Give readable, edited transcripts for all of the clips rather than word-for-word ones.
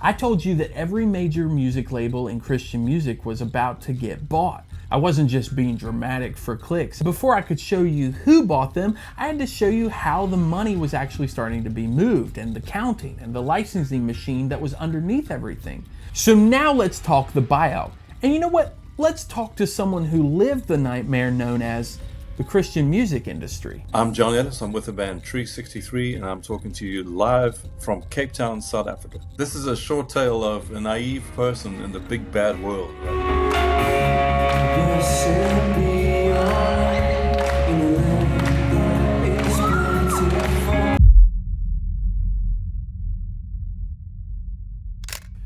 I told you that every major music label in Christian music was about to get bought. I wasn't just being dramatic for clicks. Before I could show you who bought them, I had to show you how the money was actually starting to be moved, and the counting and the licensing machine that was underneath everything. So now let's talk the buyout. And you know what? Let's talk to someone who lived the nightmare known as the Christian music industry. I'm John Ellis. I'm with the band Tree 63, and I'm talking to you live from Cape Town, South Africa. This is a short tale of a naive person in the big bad world.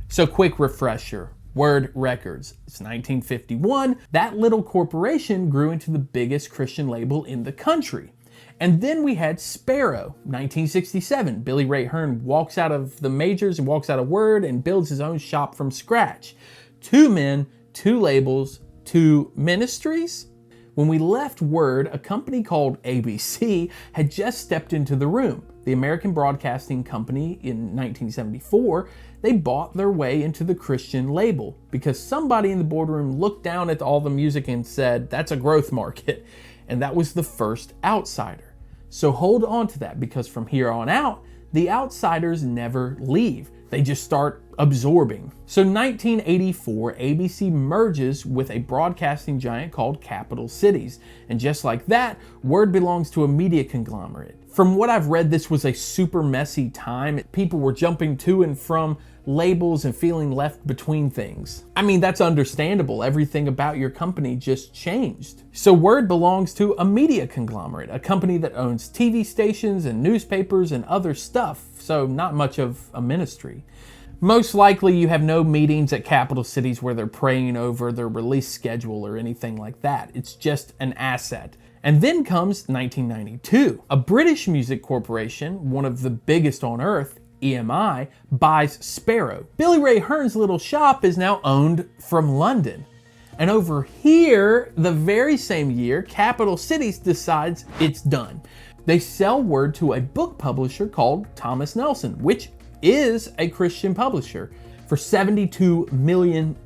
So quick refresher. Word Records. It's 1951. That little corporation grew into the biggest Christian label in the country. And then we had Sparrow, 1967. Billy Ray Hearn walks out of the majors and walks out of Word and builds his own shop from scratch. 2 men, 2 labels, 2 ministries. When we left Word, a company called ABC had just stepped into the room. The American Broadcasting Company in 1974, they bought their way into the Christian label because somebody in the boardroom looked down at all the music and said, that's a growth market. And that was the first outsider. So hold on to that, because from here on out, the outsiders never leave. They just start absorbing. So 1984, ABC merges with a broadcasting giant called Capital Cities. And just like that, Word belongs to a media conglomerate. From what I've read, this was a super messy time. People were jumping to and from labels and feeling left between things. I mean, that's understandable. Everything about your company just changed. So Word belongs to a media conglomerate, a company that owns TV stations and newspapers and other stuff. So not much of a ministry. Most likely you have no meetings at Capital Cities where they're praying over their release schedule or anything like that. It's just an asset. And then comes 1992. A British music corporation, one of the biggest on earth, EMI, buys Sparrow. Billy Ray Hearn's little shop is now owned from London. And over here, the very same year, Capital Cities decides it's done. They sell Word to a book publisher called Thomas Nelson, which is a Christian publisher, for $72 million.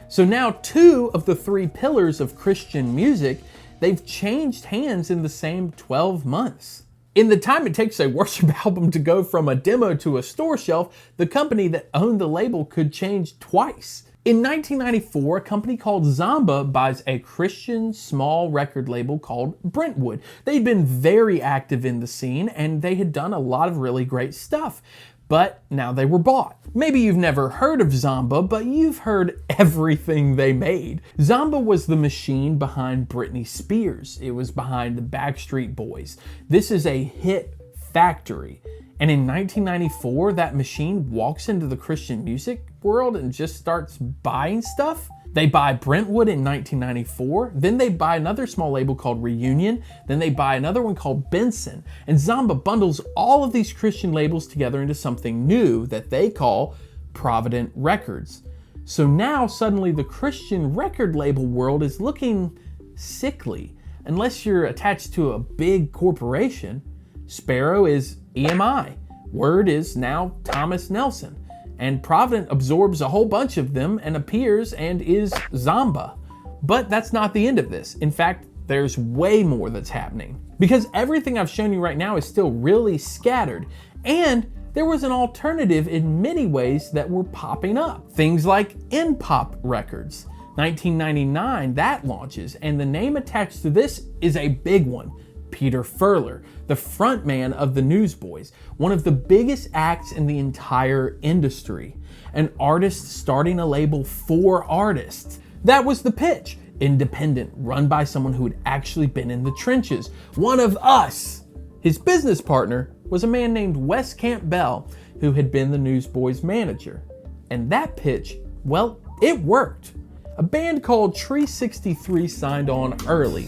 So now 2 of the 3 pillars of Christian music, they've changed hands in the same 12 months. In the time it takes a worship album to go from a demo to a store shelf, the company that owned the label could change twice. In 1994, a company called Zomba buys a Christian small record label called Brentwood. They'd been very active in the scene and they had done a lot of really great stuff. But now they were bought. Maybe you've never heard of Zomba, but you've heard everything they made. Zomba was the machine behind Britney Spears. It was behind the Backstreet Boys. This is a hit factory. And in 1994, that machine walks into the Christian music world and just starts buying stuff. They buy Brentwood in 1994, then they buy another small label called Reunion, then they buy another one called Benson, and Zomba bundles all of these Christian labels together into something new that they call Provident Records. So now suddenly the Christian record label world is looking sickly. Unless you're attached to a big corporation. Sparrow is EMI, Word is now Thomas Nelson. And Provident absorbs a whole bunch of them and appears and is Zomba. But that's not the end of this. In fact, there's way more that's happening. Because everything I've shown you right now is still really scattered. And there was an alternative in many ways that were popping up. Things like N-Pop Records. 1999, that launches, and the name attached to this is a big one. Peter Furler, the frontman of the Newsboys, one of the biggest acts in the entire industry. An artist starting a label for artists. That was the pitch. Independent, run by someone who had actually been in the trenches. One of us. His business partner was a man named Wes Campbell, who had been the Newsboys manager. And that pitch, well, it worked. A band called Tree 63 signed on early.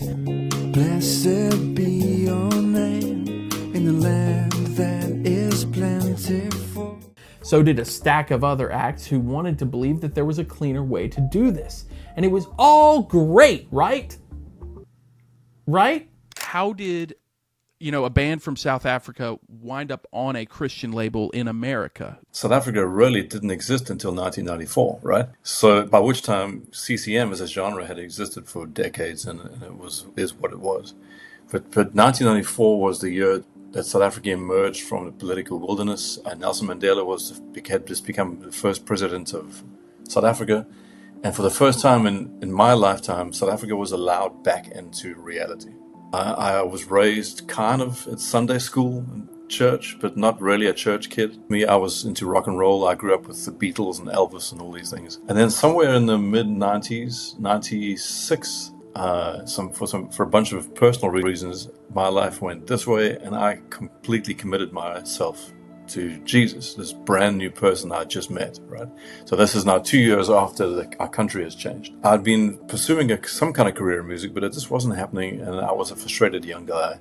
Blessed be your name in the land that is plentiful. So did a stack of other acts who wanted to believe that there was a cleaner way to do this. And it was all great, right? Right? How did a band from South Africa wind up on a Christian label in America? South Africa really didn't exist until 1994, right? So by which time CCM as a genre had existed for decades, and it is what it was. But 1994 was the year that South Africa emerged from the political wilderness, and Nelson Mandela had just become the first president of South Africa. And for the first time in my lifetime, South Africa was allowed back into reality. I was raised kind of at Sunday school and church, but not really a church kid. I was into rock and roll. I grew up with the Beatles and Elvis and all these things. And then somewhere in the mid-90s, 96, for a bunch of personal reasons, my life went this way, and I completely committed myself to Jesus, this brand new person I just met, right? So this is now 2 years after our country has changed. I'd been pursuing some kind of career in music, but it just wasn't happening, and I was a frustrated young guy.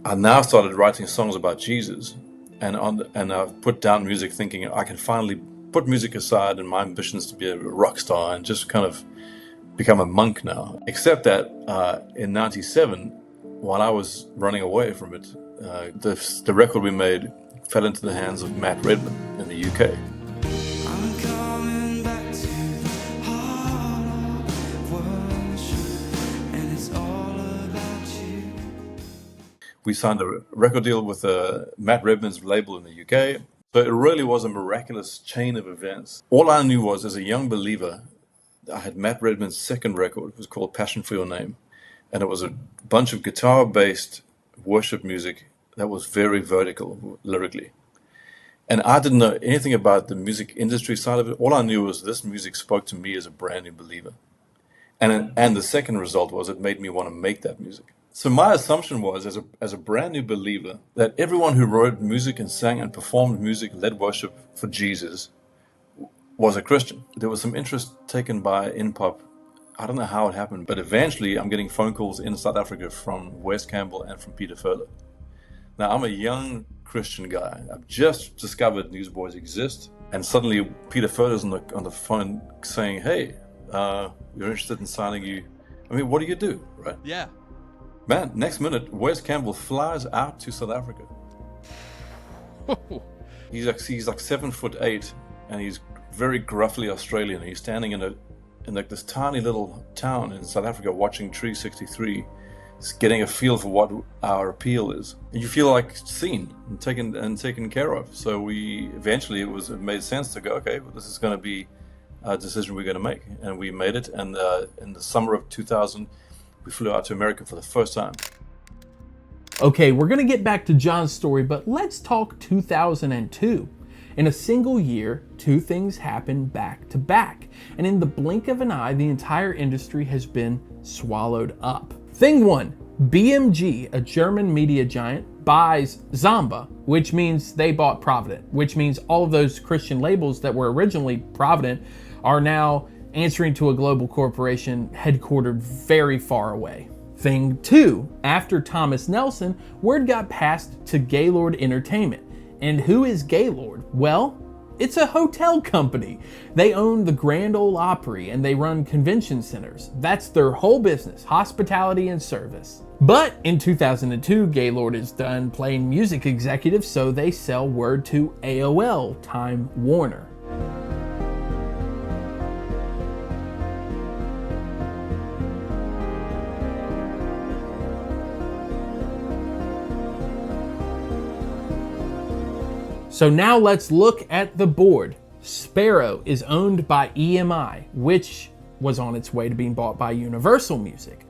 I now started writing songs about Jesus, and I've put down music thinking I can finally put music aside and my ambitions to be a rock star and just kind of become a monk now. Except that in 97, while I was running away from it, the record we made fell into the hands of Matt Redman in the UK. I'm coming back to the heart of worship, and it's all about you. We signed a record deal with Matt Redman's label in the UK. So it really was a miraculous chain of events. All I knew was, as a young believer, I had Matt Redman's second record. It was called Passion for Your Name. And it was a bunch of guitar-based worship music that was very vertical lyrically. And I didn't know anything about the music industry side of it. All I knew was this music spoke to me as a brand new believer. And the second result was it made me want to make that music. So my assumption was, as a brand new believer, that everyone who wrote music and sang and performed music, led worship for Jesus, was a Christian. There was some interest taken by in-pop. I don't know how it happened, but eventually I'm getting phone calls in South Africa from Wes Campbell and from Peter Furler. Now, I'm a young Christian guy. I've just discovered Newsboys exist, and suddenly Peter Furler's on the phone saying, hey, we're interested in signing you. I mean, what do you do, right? Yeah. Man, next minute, Wes Campbell flies out to South Africa. He's like 7'8", and he's very gruffly Australian. He's standing in like this tiny little town in South Africa watching Tree 63. It's getting a feel for what our appeal is. And you feel like seen and taken care of. So eventually it made sense to go, okay, well, this is going to be a decision we're going to make. And we made it. And in the summer of 2000, we flew out to America for the first time. Okay, we're going to get back to John's story, but let's talk 2002. In a single year, two things happened back to back. And in the blink of an eye, the entire industry has been swallowed up. Thing one, BMG, a German media giant, buys Zomba, which means they bought Provident, which means all of those Christian labels that were originally Provident are now answering to a global corporation headquartered very far away. Thing two, after Thomas Nelson, word got passed to Gaylord Entertainment. And who is Gaylord? Well, it's a hotel company. They own the Grand Ole Opry and they run convention centers. That's their whole business, hospitality and service. But in 2002, Gaylord is done playing music executives, so they sell word to AOL, Time Warner. So now let's look at the board. Sparrow is owned by EMI, which was on its way to being bought by Universal Music.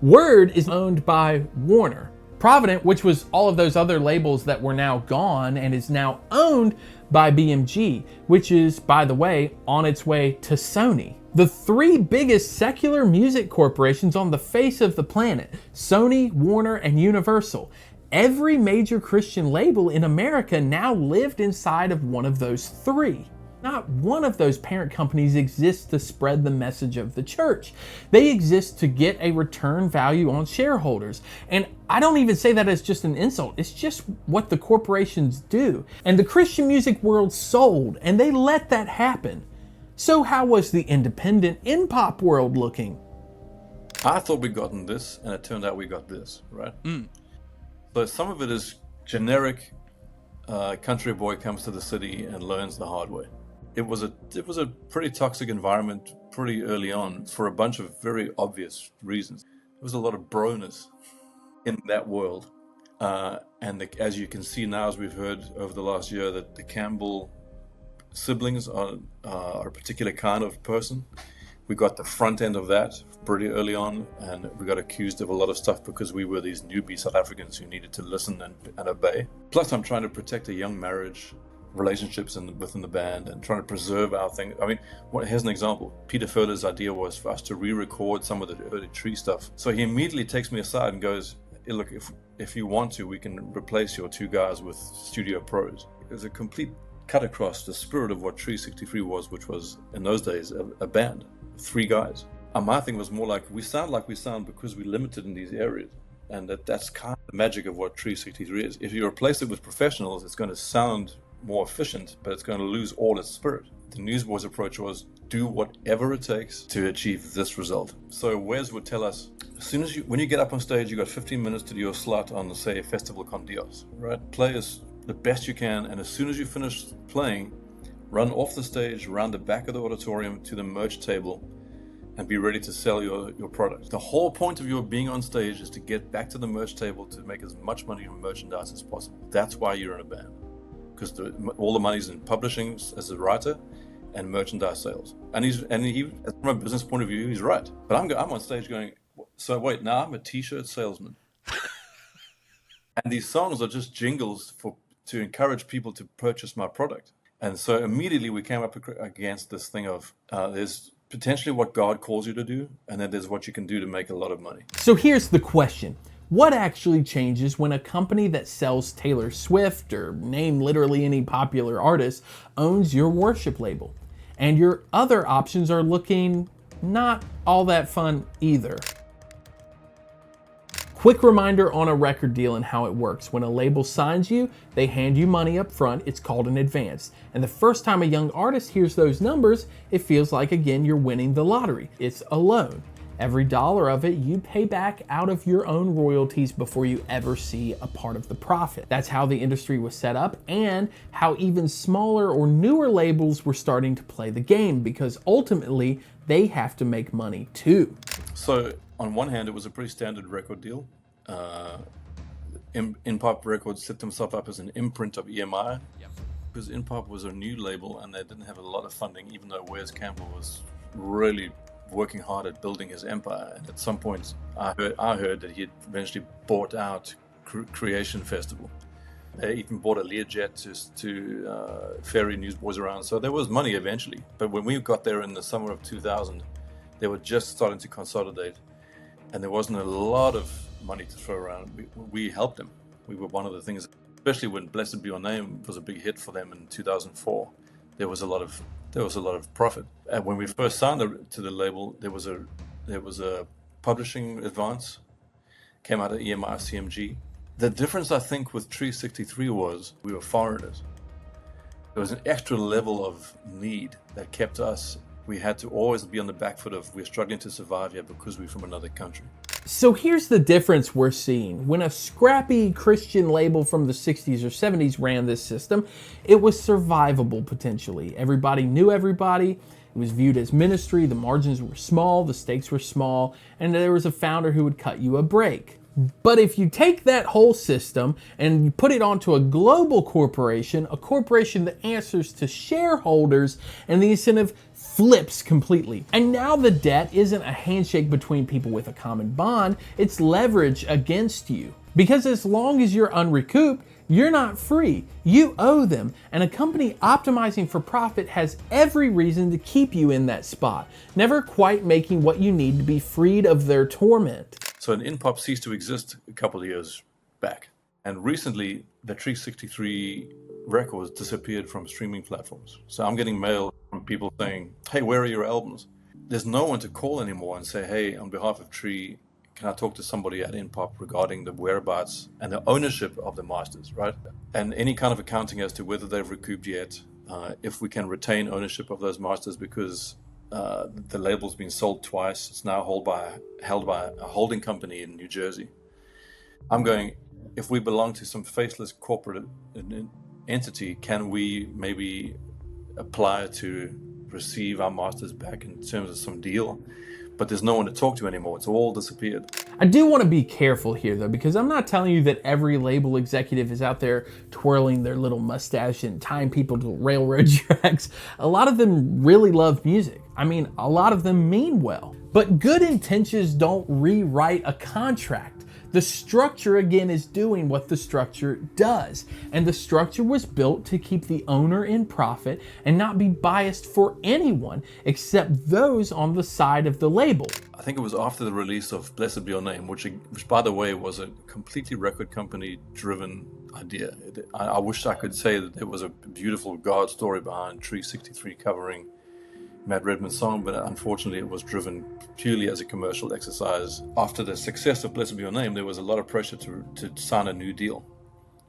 Word is owned by Warner. Provident, which was all of those other labels that were now gone and is now owned by BMG, which is, by the way, on its way to Sony. The three biggest secular music corporations on the face of the planet, Sony, Warner, and Universal. Every major Christian label in America now lived inside of one of those three. Not one of those parent companies exists to spread the message of the church. They exist to get a return value on shareholders. And I don't even say that as just an insult. It's just what the corporations do. And the Christian music world sold, and they let that happen. So how was the independent in-pop world looking? I thought we'd gotten this, and it turned out we got this, right? So some of it is generic. Country boy comes to the city and learns the hard way. It was a pretty toxic environment pretty early on for a bunch of very obvious reasons. There was a lot of broness in that world, as you can see now, as we've heard over the last year, that the Campbell siblings are a particular kind of person. We got the front end of that pretty early on, and we got accused of a lot of stuff because we were these newbie South Africans who needed to listen and obey. Plus, I'm trying to protect a young marriage, relationships within the band, and trying to preserve our thing. I mean, here's an example. Peter Furler's idea was for us to re-record some of the early Tree stuff. So he immediately takes me aside and goes, hey, look, if you want to, we can replace your two guys with studio pros. It was a complete cut across the spirit of what Tree 63 was, which was, in those days, a band. 3 guys. And my thing was more like we sound because we're limited in these areas. And that's kind of the magic of what Tree 63 is. If you replace it with professionals, it's going to sound more efficient, but it's going to lose all its spirit. The Newsboys approach was do whatever it takes to achieve this result. So Wes would tell us, when you get up on stage, you got 15 minutes to do your slot on, say, Festival con Dios, right? Play as the best you can, and as soon as you finish playing, run off the stage, around the back of the auditorium to the merch table, and be ready to sell your product. The whole point of your being on stage is to get back to the merch table to make as much money from merchandise as possible. That's why you're in a band, because all the money's in publishing as a writer and merchandise sales. And he, from a business point of view, he's right. But I'm on stage going, so wait, now I'm a t-shirt salesman. And these songs are just jingles to encourage people to purchase my product. And so immediately we came up against this thing of there's potentially what God calls you to do, and then there's what you can do to make a lot of money. So here's the question. What actually changes when a company that sells Taylor Swift, or name literally any popular artist, owns your worship label? And your other options are looking not all that fun either. Quick reminder on a record deal and how it works. When a label signs you, they hand you money up front. It's called an advance. And the first time a young artist hears those numbers, it feels like, again, you're winning the lottery. It's a loan. Every dollar of it you pay back out of your own royalties before you ever see a part of the profit. That's how the industry was set up, and how even smaller or newer labels were starting to play the game, because ultimately they have to make money too. So on one hand, it was a pretty standard record deal. InPop Records set themselves up as an imprint of EMI, because InPop was a new label and they didn't have a lot of funding, even though Wes Campbell was really working hard at building his empire. And at some point, I heard that he had eventually bought out Creation Festival. They even bought a Learjet to ferry Newsboys around. So there was money eventually. But when we got there in the summer of 2000, they were just starting to consolidate. And there wasn't a lot of money to throw around. We helped them. We were one of the things, especially when Blessed Be Your Name was a big hit for them in 2004. There was a lot of profit. And when we first signed to the label, there was a publishing advance, came out of EMI CMG. The difference, I think, with Tree 63 was we were foreigners. There was an extra level of need that kept us. We had to always be on the back foot of we're struggling to survive here because we're from another country. So here's the difference we're seeing. When a scrappy Christian label from the 60s or 70s ran this system, it was survivable potentially. Everybody knew everybody. It was viewed as ministry. The margins were small, the stakes were small, and there was a founder who would cut you a break. But if you take that whole system and you put it onto a global corporation, a corporation that answers to shareholders, and the incentive flips completely. And now the debt isn't a handshake between people with a common bond, it's leverage against you. Because as long as you're unrecouped, you're not free. You owe them. And a company optimizing for profit has every reason to keep you in that spot, never quite making what you need to be freed of their torment. So an InPop ceased to exist a couple of years back. And recently, the Tree 63 records disappeared from streaming platforms. So I'm getting mail from people saying, hey, where are your albums? There's no one to call anymore and say, hey, on behalf of Tree, can I talk to somebody at InPop regarding the whereabouts and the ownership of the masters, right? And any kind of accounting as to whether they've recouped yet, if we can retain ownership of those masters, because the label's been sold twice. It's now held by a holding company in New Jersey. I'm going, if we belong to some faceless corporate entity, can we maybe apply to receive our masters back in terms of some deal? But there's no one to talk to anymore. It's all disappeared. I do want to be careful here though, because I'm not telling you that every label executive is out there twirling their little mustache and tying people to railroad tracks. A lot of them really love music. I mean, a lot of them mean well. But good intentions don't rewrite a contract. The structure, again, is doing what the structure does. And the structure was built to keep the owner in profit and not be biased for anyone except those on the side of the label. I think it was after the release of Blessed Be Your Name, which by the way, was a completely record company driven idea. I wish I could say that there was a beautiful God story behind Tree 63 covering Matt Redman's song, but unfortunately it was driven purely as a commercial exercise. After the success of Blessed Be Your Name, there was a lot of pressure to sign a new deal,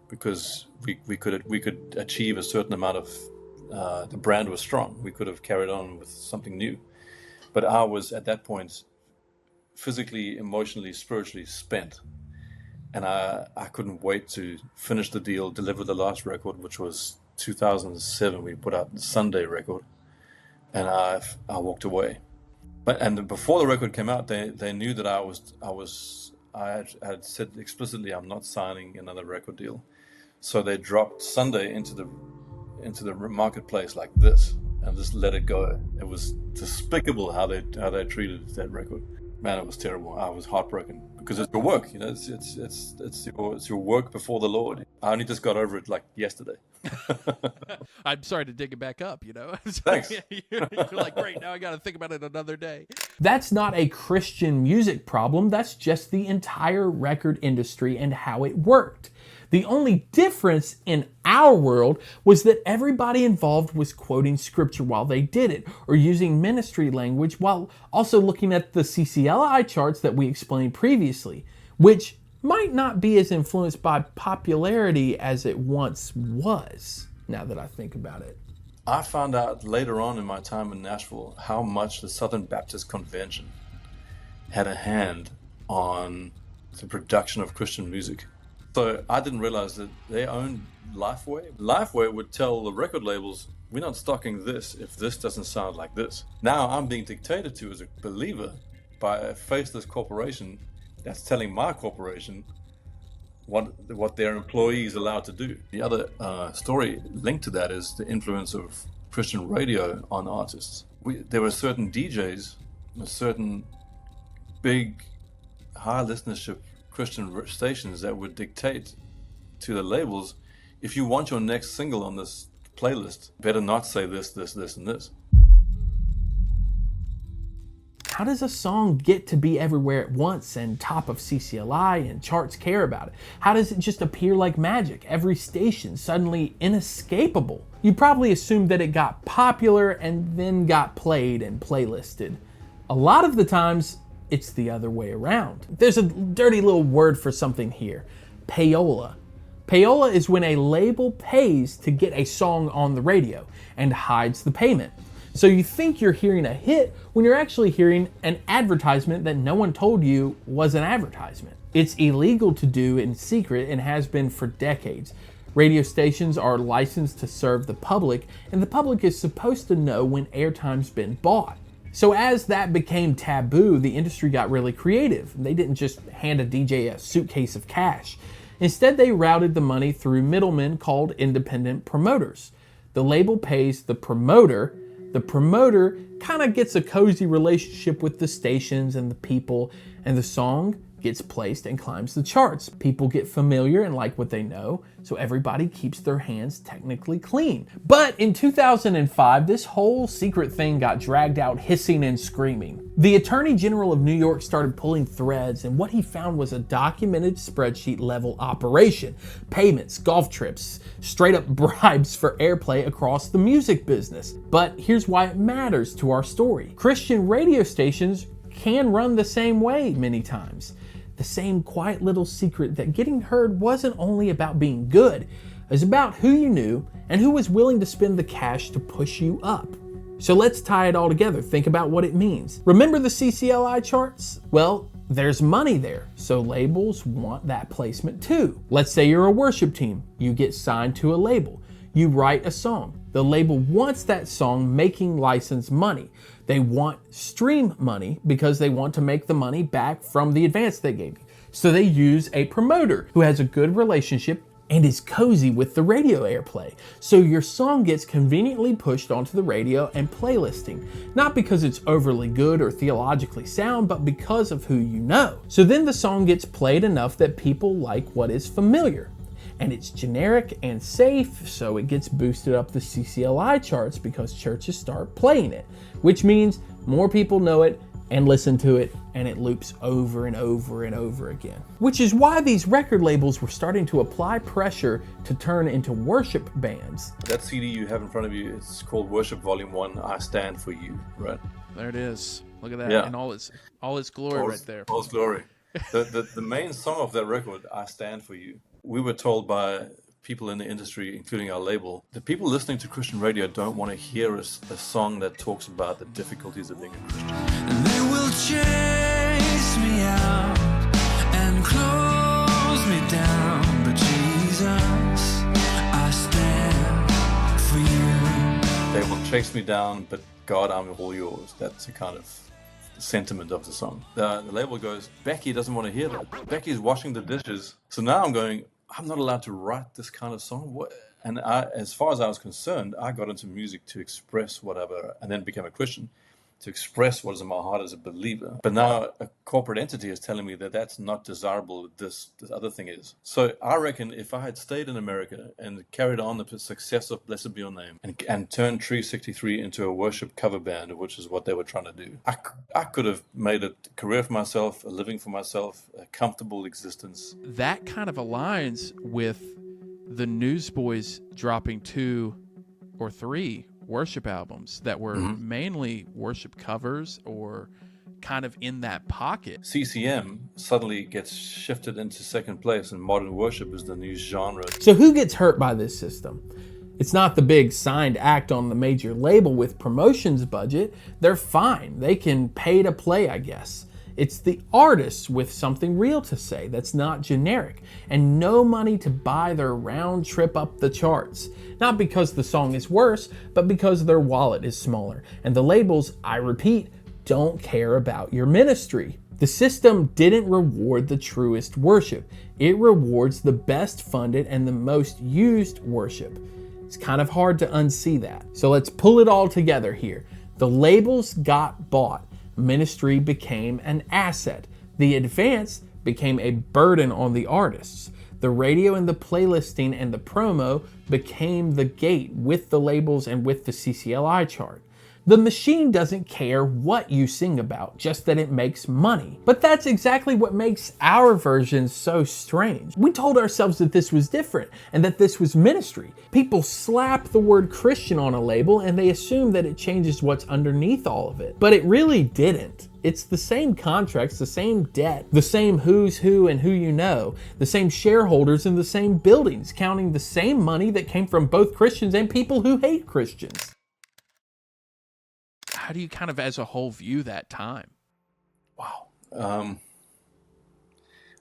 because we could achieve a certain amount of the brand was strong. We could have carried on with something new, but I was at that point physically, emotionally, spiritually spent, and I couldn't wait to finish the deal, deliver the last record, which was 2007. We put out the Sunday record. And I walked away, and before the record came out, they knew that I had said explicitly I'm not signing another record deal, so they dropped Sunday into the marketplace like this and just let it go. It was despicable how they treated that record. Man, it was terrible. I was heartbroken because it's your work, it's your work before the Lord. I only just got over it like yesterday. I'm sorry to dig it back up, Thanks. You're like, great, now I got to think about it another day. That's not a Christian music problem. That's just the entire record industry and how it worked. The only difference in our world was that everybody involved was quoting scripture while they did it, or using ministry language while also looking at the CCLI charts that we explained previously, which might not be as influenced by popularity as it once was, now that I think about it. I found out later on in my time in Nashville how much the Southern Baptist Convention had a hand on the production of Christian music. So I didn't realize that they owned Lifeway. Lifeway would tell the record labels, we're not stocking this if this doesn't sound like this. Now I'm being dictated to as a believer by a faceless corporation that's telling my corporation what their employees are allowed to do. The other story linked to that is the influence of Christian radio on artists. There were certain DJs, certain big, high listenership Christian stations that would dictate to the labels, if you want your next single on this playlist, better not say this, this, this, and this. How does a song get to be everywhere at once and top of CCLI and charts care about it? How does it just appear like magic? Every station suddenly inescapable. You probably assumed that it got popular and then got played and playlisted. A lot of the times, it's the other way around. There's a dirty little word for something here, payola. Payola is when a label pays to get a song on the radio and hides the payment. So you think you're hearing a hit when you're actually hearing an advertisement that no one told you was an advertisement. It's illegal to do in secret and has been for decades. Radio stations are licensed to serve the public, and the public is supposed to know when airtime's been bought. So as that became taboo, the industry got really creative. They didn't just hand a DJ a suitcase of cash. Instead, they routed the money through middlemen called independent promoters. The label pays the promoter. The promoter kind of gets a cozy relationship with the stations and the people, and the song gets placed and climbs the charts. People get familiar and like what they know, so everybody keeps their hands technically clean. But in 2005, this whole secret thing got dragged out hissing and screaming. The Attorney General of New York started pulling threads, and what he found was a documented spreadsheet level operation. Payments, golf trips, straight up bribes for airplay across the music business. But here's why it matters to our story. Christian radio stations can run the same way many times. The same quiet little secret that getting heard wasn't only about being good, it was about who you knew and who was willing to spend the cash to push you up. So let's tie it all together. Think about what it means. Remember the CCLI charts? Well, There's money there, so labels want that placement too. Let's say you're a worship team, you get signed to a label, you write a song. The label wants that song making license money. They want stream money because they want to make the money back from the advance they gave you. So they use a promoter who has a good relationship and is cozy with the radio airplay. So your song gets conveniently pushed onto the radio and playlisting, not because it's overly good or theologically sound, but because of who you know. So then the song gets played enough that people like what is familiar. And it's generic and safe, so it gets boosted up the CCLI charts because churches start playing it, which means more people know it and listen to it, and it loops over and over and over again. Which is why these record labels were starting to apply pressure to turn into worship bands. That CD you have in front of you is called Worship Volume 1, I Stand For You, right? There it is. Look at that. Yeah. And all its glory right there. All its glory. The main song of that record, I Stand For You, we were told by people in the industry, including our label, the people listening to Christian radio don't want to hear a song that talks about the difficulties of being a Christian. And they will chase me out and close me down, but Jesus, I stand for you. They will chase me down, but God, I'm all yours. That's the kind of sentiment of the song. The label goes, Becky doesn't want to hear that. Becky's washing the dishes. So now I'm going, I'm not allowed to write this kind of song. What? And as far as I was concerned, I got into music to express whatever, and then became a Christian, to express what is in my heart as a believer. But now a corporate entity is telling me that that's not desirable, this other thing is. So I reckon if I had stayed in America and carried on the success of Blessed Be Your Name and turned Tree 63 into a worship cover band, which is what they were trying to do, I could have made a career for myself, a living for myself, a comfortable existence. That kind of aligns with the Newsboys dropping 2 or 3 worship albums that were mainly worship covers or kind of in that pocket. CCM suddenly gets shifted into second place, and modern worship is the new genre. So who gets hurt by this system? It's not the big signed act on the major label with promotions budget. They're fine. They can pay to play, I guess. It's the artists with something real to say that's not generic, and no money to buy their round trip up the charts. Not because the song is worse, but because their wallet is smaller. And the labels, I repeat, don't care about your ministry. The system didn't reward the truest worship. It rewards the best funded and the most used worship. It's kind of hard to unsee that. So let's pull it all together here. The labels got bought. Ministry became an asset. The advance became a burden on the artists. The radio and the playlisting and the promo became the gate with the labels and with the CCLI chart. The machine doesn't care what you sing about, just that it makes money. But that's exactly what makes our version so strange. We told ourselves that this was different and that this was ministry. People slap the word Christian on a label and they assume that it changes what's underneath all of it. But it really didn't. It's the same contracts, the same debt, the same who's who and who you know, the same shareholders in the same buildings, counting the same money that came from both Christians and people who hate Christians. How do you kind of as a whole view that time? Wow.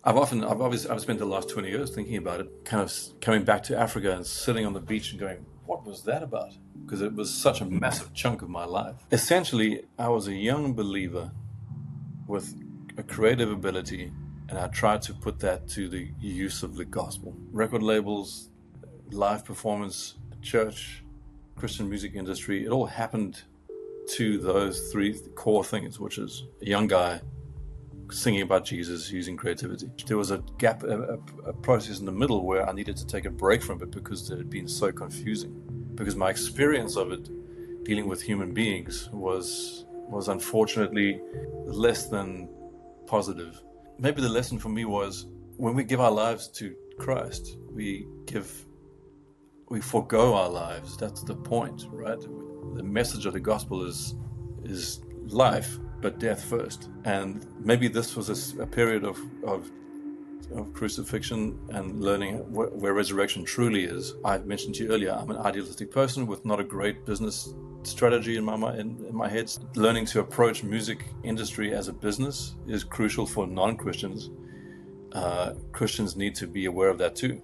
I've spent the last 20 years thinking about it, kind of coming back to Africa and sitting on the beach and going, what was that about? Because it was such a massive chunk of my life. Essentially, I was a young believer with a creative ability, and I tried to put that to the use of the gospel. Record labels, live performance, church, Christian music industry, it all happened to those 3 core things, which is a young guy singing about Jesus using creativity. There was a gap, a process in the middle where I needed to take a break from it because it had been so confusing. Because my experience of it, dealing with human beings, was unfortunately less than positive. Maybe the lesson for me was when we give our lives to Christ, we forego our lives. That's the point, right? The message of the gospel is life, but death first. And maybe this was a period of crucifixion and learning where resurrection truly is. I mentioned to you earlier, I'm an idealistic person with not a great business strategy in my head. Learning to approach music industry as a business is crucial for non-Christians. Christians need to be aware of that too.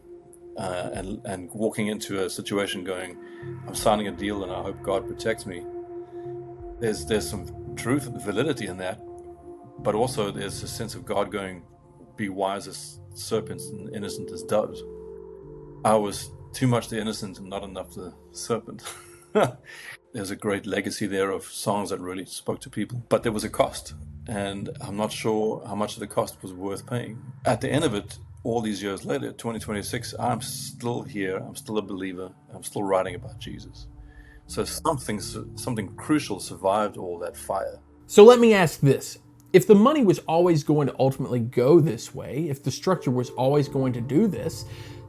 And walking into a situation going, I'm signing a deal and I hope God protects me. There's some truth and validity in that, but also there's a sense of God going, be wise as serpents and innocent as doves. I was too much the innocent and not enough the serpent. There's a great legacy there of songs that really spoke to people, but there was a cost, and I'm not sure how much of the cost was worth paying. At the end of it, all these years later, 2026, I'm still here, I'm still a believer, I'm still writing about Jesus. So something crucial survived all that fire. So let me ask this. If the money was always going to ultimately go this way, if the structure was always going to do this,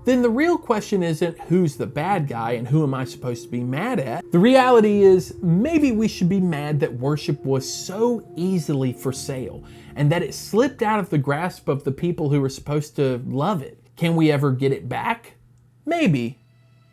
then the real question isn't who's the bad guy and who am I supposed to be mad at. The reality is maybe we should be mad that worship was so easily for sale and that it slipped out of the grasp of the people who were supposed to love it. Can we ever get it back? Maybe.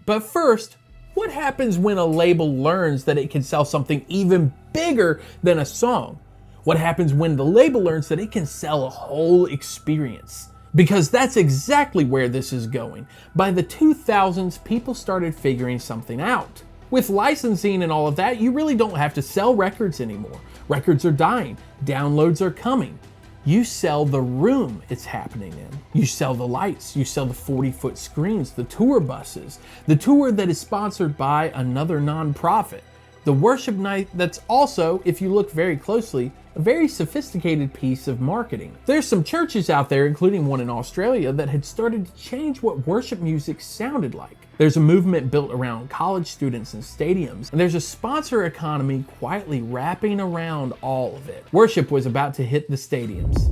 But first, what happens when a label learns that it can sell something even bigger than a song? What happens when the label learns that it can sell a whole experience? Because that's exactly where this is going. By the 2000s, people started figuring something out. With licensing and all of that, you really don't have to sell records anymore. Records are dying, downloads are coming. You sell the room it's happening in. You sell the lights, you sell the 40-foot screens, the tour buses, the tour that is sponsored by another nonprofit. The worship night that's also, if you look very closely, a very sophisticated piece of marketing. There's some churches out there, including one in Australia, that had started to change what worship music sounded like. There's a movement built around college students and stadiums, and there's a sponsor economy quietly wrapping around all of it. Worship was about to hit the stadiums.